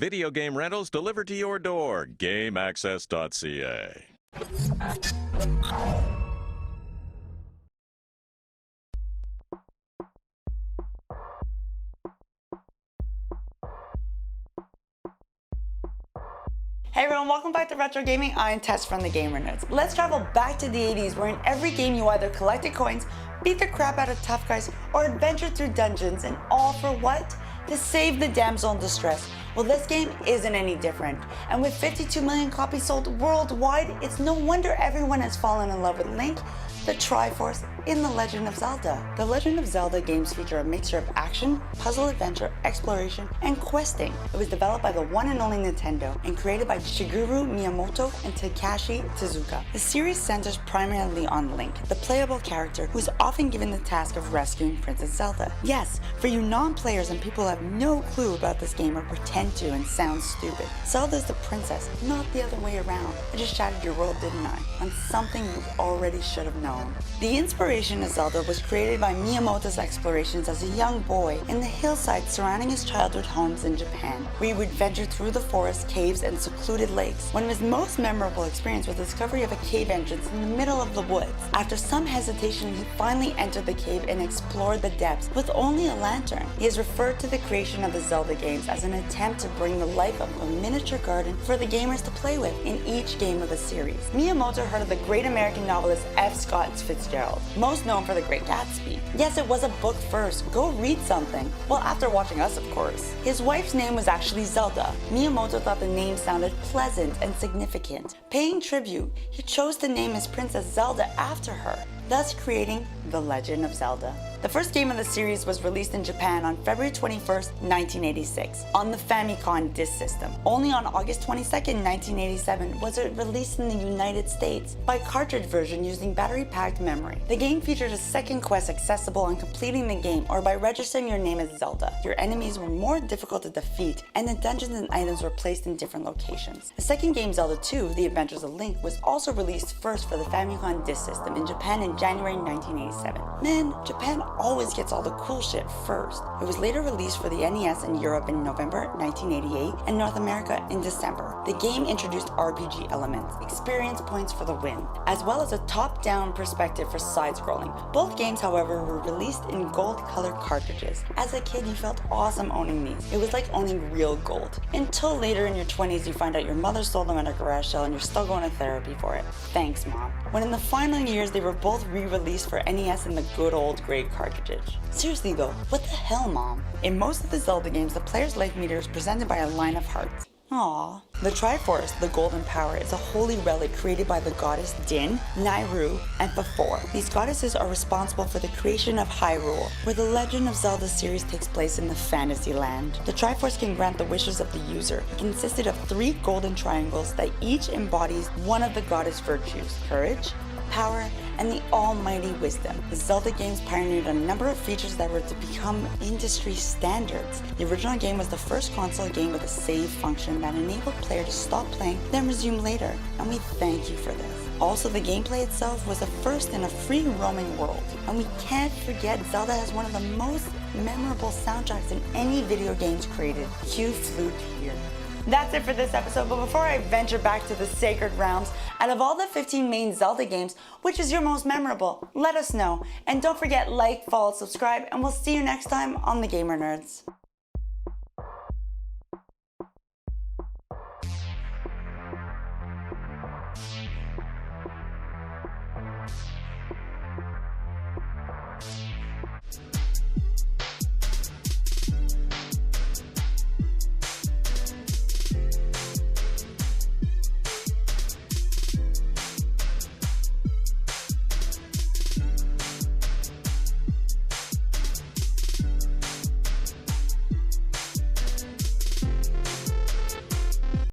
video game rentals delivered to your door. gameaccess.ca. Hey everyone, welcome back to Retro Gaming. I'm Tess from Thegamernerdz. Let's travel back to the 80s, where in every game you either collected coins, beat the crap out of tough guys, or adventured through dungeons, and all for what? To save the damsel in distress. Well, this game isn't any different, and with 52 million copies sold worldwide, it's no wonder everyone has fallen in love with Link, the Triforce, in The Legend of Zelda. The Legend of Zelda games feature a mixture of action, puzzle adventure, exploration, and questing. It was developed by the one and only Nintendo and created by Shigeru Miyamoto and Takashi Tezuka. The series centers primarily on Link, the playable character who is often given the task of rescuing Princess Zelda. Yes, for you non-players and people who have no clue about this game or pretend to and sound stupid, Zelda's the princess, not the other way around. I just shattered your world, didn't I? On something you already should have known. The inspiration of Zelda was created by Miyamoto's explorations as a young boy in the hillsides surrounding his childhood homes in Japan, where he would venture through the forest, caves, and secluded lakes. One of his most memorable experiences was the discovery of a cave entrance in the middle of the woods. After some hesitation, he finally entered the cave and explored the depths with only a lantern. He has referred to the creation of the Zelda games as an attempt to bring the life of a miniature garden for the gamers to play with in each game of the series. Miyamoto heard of the great American novelist F. Scott Fitzgerald, most known for The Great Gatsby. Yes, it was a book first. Go read something. Well, after watching us, of course. His wife's name was actually Zelda. Miyamoto thought the name sounded pleasant and significant. Paying tribute, he chose to name his princess Zelda after her, thus creating The Legend of Zelda. The first game of the series was released in Japan on February 21st, 1986, on the Famicom disk system. Only on August 22nd, 1987 was it released in the United States by cartridge version using battery-packed memory. The game featured a second quest accessible on completing the game or by registering your name as Zelda. Your enemies were more difficult to defeat, and the dungeons and items were placed in different locations. The second game, Zelda 2, The Adventures of Link, was also released first for the Famicom disk system in Japan in January 1987. Man, Japan always gets all the cool shit first. It was later released for the NES in Europe in November 1988 and North America in December. The game introduced RPG elements, experience points for the win, as well as a top-down perspective for side-scrolling. Both games, however, were released in gold-colored cartridges. As a kid, you felt awesome owning these. It was like owning real gold. Until later in your 20s, you find out your mother stole them at a garage sale and you're still going to therapy for it. Thanks, Mom. When in the final years, they were both re-released for NES in the good old gray cartridge. Seriously though, what the hell, Mom? In most of the Zelda games, the player's life meter is presented by a line of hearts. Aww. The Triforce, the Golden Power, is a holy relic created by the goddess Din, Nayru, and Fafor. These goddesses are responsible for the creation of Hyrule, where the Legend of Zelda series takes place in the fantasy land. The Triforce can grant the wishes of the user. It consisted of 3 golden triangles that each embodies one of the goddess virtues: courage, power, and the almighty wisdom. The Zelda games pioneered a number of features that were to become industry standards. The original game was the first console game with a save function that enabled players to stop playing, then resume later, and we thank you for this. Also, the gameplay itself was the first in a free roaming world. And we can't forget Zelda has one of the most memorable soundtracks in any video games created. Cue flute here. That's it for this episode, but before I venture back to the sacred realms, out of all the 15 main Zelda games, which is your most memorable? Let us know. And don't forget, like, follow, subscribe, and we'll see you next time on The Gamer Nerds.